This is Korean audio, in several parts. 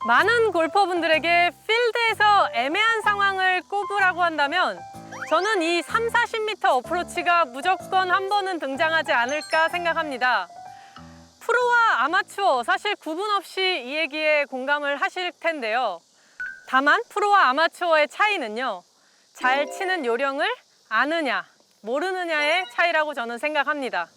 많은 골퍼분들에게 필드에서 애매한 상황을 꼽으라고 한다면 저는 이 3, 40m 어프로치가 무조건 한 번은 등장하지 않을까 생각합니다. 프로와 아마추어 사실 구분 없이 이 얘기에 공감을 하실 텐데요. 다만 프로와 아마추어의 차이는요. 잘 치는 요령을 아느냐, 모르느냐의 차이라고 저는 생각합니다.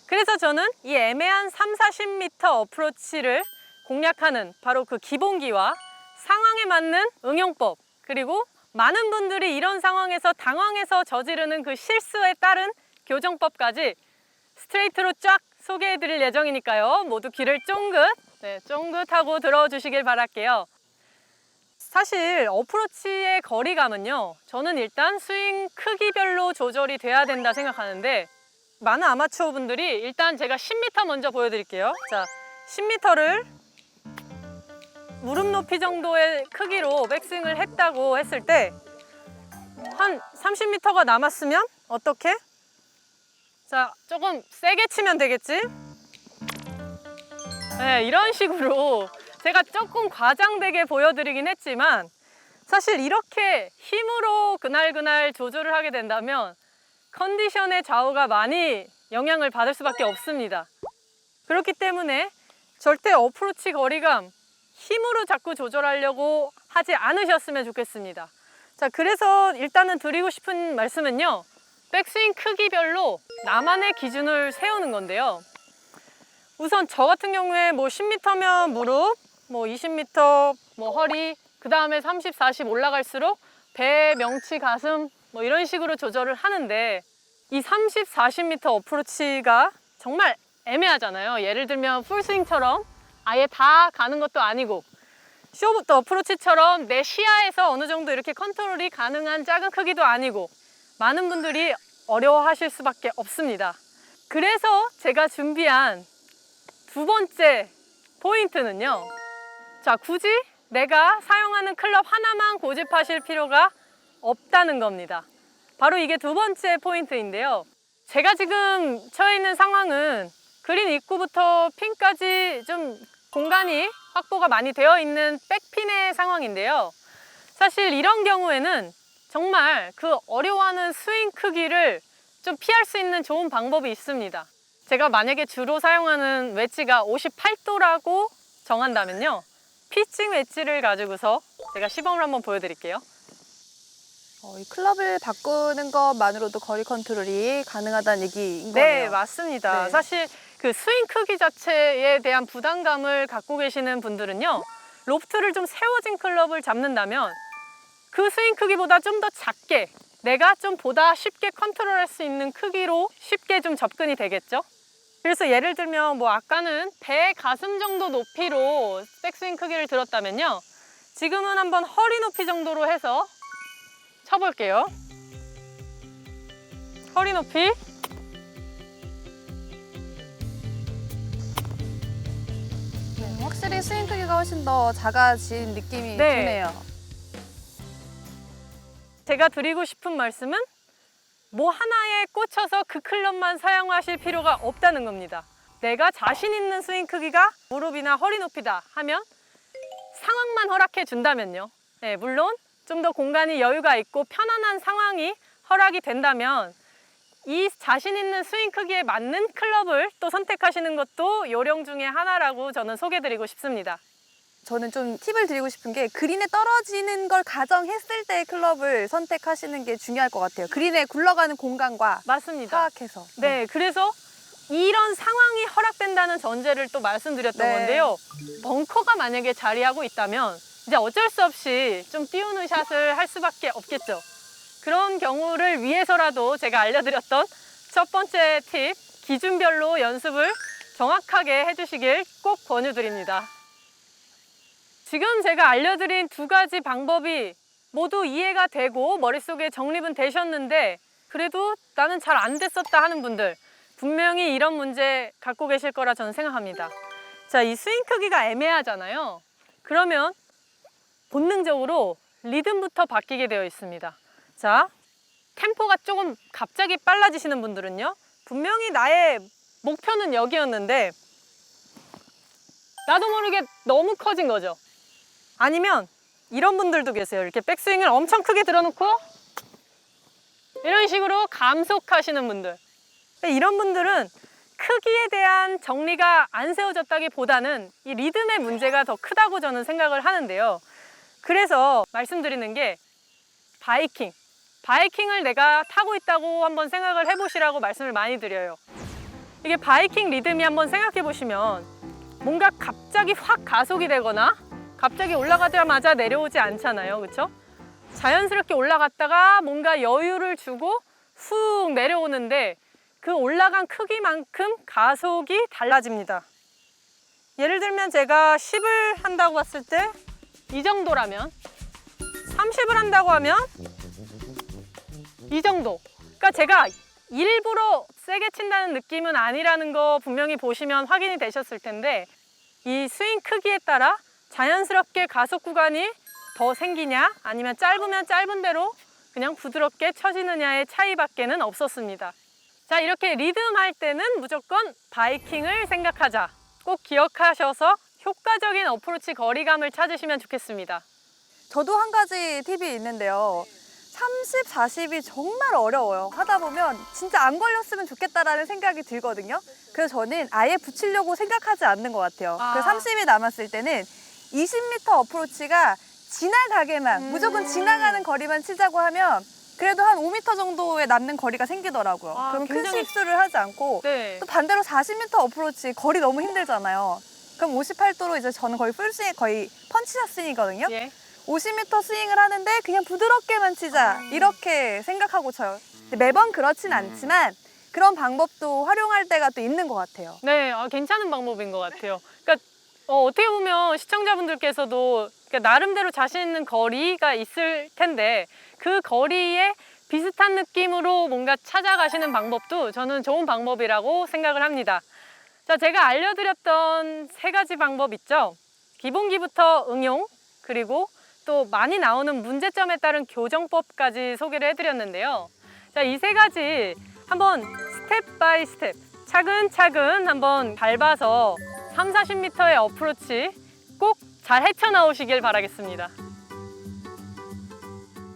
그래서 저는 이 애매한 3, 40m 어프로치를 공략하는 바로 그 기본기와 상황에 맞는 응용법, 그리고 많은 분들이 이런 상황에서 당황해서 저지르는 그 실수에 따른 교정법까지 스트레이트로 쫙 소개해 드릴 예정이니까요. 모두 귀를 쫑긋하고 들어주시길 바랄게요. 사실 어프로치의 거리감은요, 저는 일단 스윙 크기별로 조절이 돼야 된다 생각하는데, 많은 아마추어 분들이 일단 제가 10m 먼저 보여드릴게요. 자, 10m를 무릎 높이 정도의 크기로 백스윙을 했다고 했을 때 한 30m가 남았으면 어떻게? 자, 조금 세게 치면 되겠지? 네, 이런 식으로 제가 조금 과장되게 보여드리긴 했지만 사실 이렇게 힘으로 그날 조절을 하게 된다면 컨디션의 좌우가 많이 영향을 받을 수밖에 없습니다. 그렇기 때문에 절대 어프로치 거리감 힘으로 자꾸 조절하려고 하지 않으셨으면 좋겠습니다. 자, 그래서 일단은 드리고 싶은 말씀은요, 백스윙 크기별로 나만의 기준을 세우는 건데요. 우선 저 같은 경우에 뭐 10m면 무릎, 뭐 20m 뭐 허리, 그 다음에 30, 40 올라갈수록 배, 명치, 가슴 뭐 이런 식으로 조절을 하는데, 이 30, 40m 어프로치가 정말 애매하잖아요. 예를 들면 풀스윙처럼 아예 다 가는 것도 아니고, 쇼부터 어프로치처럼 내 시야에서 어느 정도 이렇게 컨트롤이 가능한 작은 크기도 아니고, 많은 분들이 어려워하실 수밖에 없습니다. 그래서 제가 준비한 두 번째 포인트는요, 자, 굳이 내가 사용하는 클럽 하나만 고집하실 필요가 없다는 겁니다. 바로 이게 두 번째 포인트인데요. 제가 지금 처해 있는 상황은 그린 입구부터 핀까지 좀 공간이 확보가 많이 되어 있는 백핀의 상황인데요. 사실 이런 경우에는 정말 그 어려워하는 스윙 크기를 좀 피할 수 있는 좋은 방법이 있습니다. 제가 만약에 주로 사용하는 웨지가 58도라고 정한다면요, 피칭 웨지를 가지고서 제가 시범을 한번 보여드릴게요. 이 클럽을 바꾸는 것만으로도 거리 컨트롤이 가능하다는 얘기인 네, 거네요. 맞습니다. 네. 사실 그 스윙 크기 자체에 대한 부담감을 갖고 계시는 분들은요, 로프트를 좀 세워진 클럽을 잡는다면 그 스윙 크기보다 좀 더 작게, 내가 좀 보다 쉽게 컨트롤할 수 있는 크기로 쉽게 좀 접근이 되겠죠. 그래서 예를 들면 뭐 아까는 배 가슴 정도 높이로 백스윙 크기를 들었다면요, 지금은 한번 허리 높이 정도로 해서 쳐볼게요. 허리 높이. 확실히 스윙 크기가 훨씬 더 작아진 느낌이 네. 드네요. 제가 드리고 싶은 말씀은 뭐 하나에 꽂혀서 그 클럽만 사용하실 필요가 없다는 겁니다. 내가 자신 있는 스윙 크기가 무릎이나 허리 높이다 하면 상황만 허락해 준다면요. 네, 물론 좀 더 공간이 여유가 있고 편안한 상황이 허락이 된다면 이 자신 있는 스윙 크기에 맞는 클럽을 또 선택하시는 것도 요령 중에 하나라고 저는 소개드리고 싶습니다. 저는 좀 팁을 드리고 싶은 게, 그린에 떨어지는 걸 가정했을 때 클럽을 선택하시는 게 중요할 것 같아요. 그린에 굴러가는 공간과 맞습니다. 파악해서. 네, 그래서 이런 상황이 허락된다는 전제를 또 말씀드렸던 네. 건데요. 벙커가 만약에 자리하고 있다면 이제 어쩔 수 없이 좀 띄우는 샷을 할 수밖에 없겠죠. 그런 경우를 위해서라도 제가 알려드렸던 첫 번째 팁, 기준별로 연습을 정확하게 해주시길 꼭 권유드립니다. 지금 제가 알려드린 두 가지 방법이 모두 이해가 되고 머릿속에 정립은 되셨는데 그래도 나는 잘 안 됐었다 하는 분들, 분명히 이런 문제 갖고 계실 거라 저는 생각합니다. 자, 이 스윙 크기가 애매하잖아요. 그러면 본능적으로 리듬부터 바뀌게 되어 있습니다. 자, 템포가 조금 갑자기 빨라지시는 분들은요, 분명히 나의 목표는 여기였는데 나도 모르게 너무 커진 거죠. 아니면 이런 분들도 계세요. 이렇게 백스윙을 엄청 크게 들어놓고 이런 식으로 감속하시는 분들. 이런 분들은 크기에 대한 정리가 안 세워졌다기보다는 이 리듬의 문제가 더 크다고 저는 생각을 하는데요. 그래서 말씀드리는 게 바이킹을 내가 타고 있다고 한번 생각을 해보시라고 말씀을 많이 드려요. 이게 바이킹 리듬이 한번 생각해 보시면 뭔가 갑자기 확 가속이 되거나 갑자기 올라가자마자 내려오지 않잖아요. 그렇죠? 자연스럽게 올라갔다가 뭔가 여유를 주고 훅 내려오는데 그 올라간 크기만큼 가속이 달라집니다. 예를 들면 제가 10을 한다고 했을 때 이 정도라면 30을 한다고 하면 이 정도. 그러니까 제가 일부러 세게 친다는 느낌은 아니라는 거 분명히 보시면 확인이 되셨을 텐데 이 스윙 크기에 따라 자연스럽게 가속 구간이 더 생기냐 아니면 짧으면 짧은 대로 그냥 부드럽게 쳐지느냐의 차이밖에는 없었습니다. 자, 이렇게 리듬 할 때는 무조건 바이킹을 생각하자. 꼭 기억하셔서 효과적인 어프로치 거리감을 찾으시면 좋겠습니다. 저도 한 가지 팁이 있는데요. 30, 40이 정말 어려워요. 하다 보면 진짜 안 걸렸으면 좋겠다라는 생각이 들거든요. 그래서 저는 아예 붙이려고 생각하지 않는 것 같아요. 그래서 30이 남았을 때는 20m 어프로치가 지나가게만, 무조건 지나가는 거리만 치자고 하면 그래도 한 5m 정도에 남는 거리가 생기더라고요. 그럼 큰 굉장히... 실수를 하지 않고 네. 또 반대로 40m 어프로치 거리 너무 힘들잖아요. 그럼 58도로 이제 저는 거의 풀스윙, 거의 펀치샷 스윙이거든요. 예. 50m 스윙을 하는데 그냥 부드럽게만 치자 이렇게 생각하고 쳐요. 매번 그렇진 않지만 그런 방법도 활용할 때가 또 있는 것 같아요. 네, 괜찮은 방법인 것 같아요. 그러니까 어떻게 보면 시청자분들께서도 그러니까 나름대로 자신 있는 거리가 있을 텐데 그 거리에 비슷한 느낌으로 뭔가 찾아가시는 방법도 저는 좋은 방법이라고 생각을 합니다. 자, 제가 알려드렸던 3가지 방법 있죠? 기본기부터 응용, 그리고 또 많이 나오는 문제점에 따른 교정법까지 소개를 해드렸는데요. 자, 이 3가지 한번 스텝 바이 스텝 차근차근 한번 밟아서 30, 40m의 어프로치 꼭 잘 헤쳐나오시길 바라겠습니다.